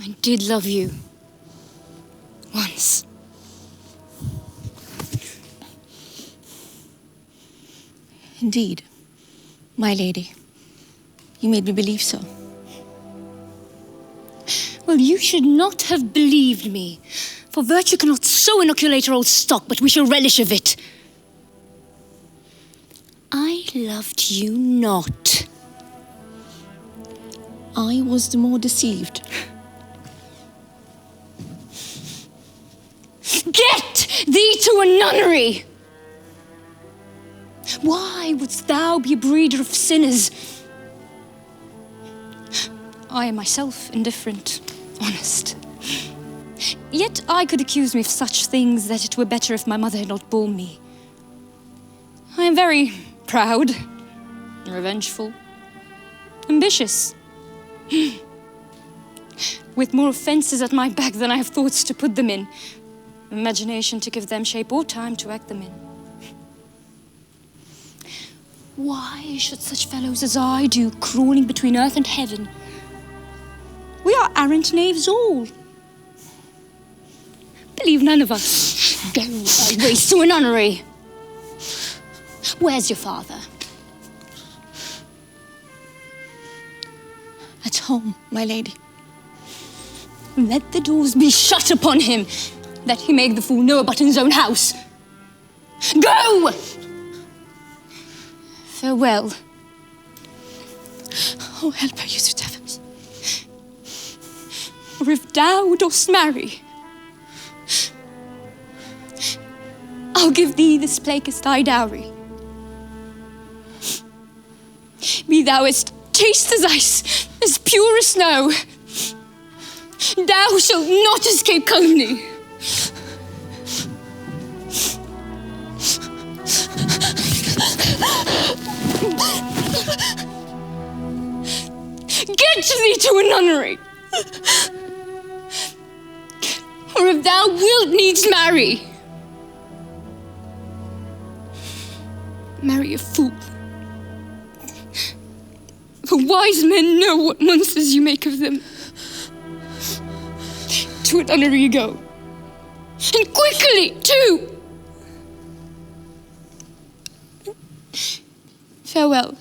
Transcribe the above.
I did love you. Once. Indeed, my lady. You made me believe so. Well, you should not have believed me. For virtue cannot so inoculate her old stock, but we shall relish of it. I loved you not. I was the more deceived. Get thee to a nunnery! Why wouldst thou be a breeder of sinners? I am myself indifferent, honest. Yet I could accuse me of such things that it were better if my mother had not borne me. I am very proud, revengeful, ambitious, with more offences at my back than I have thoughts to put them in, imagination to give them shape or time to act them in. Why should such fellows as I do, crawling between earth and heaven? We are arrant knaves all. Believe none of us. Go thy ways to a nunnery. Where's your father? At home, my lady. Let the doors be shut upon him, that he make the fool know but in his own house. Go! Farewell. Oh, help her, you sweet heavens. Or if thou dost marry, I'll give thee this plague as thy dowry. Be thou as chaste as ice, as pure as snow. Thou shalt not escape calumny. Get thee to a nunnery. Or if thou wilt needs marry, marry a fool. For wise men know what monsters you make of them. To a nunnery you go. And quickly, too. Farewell.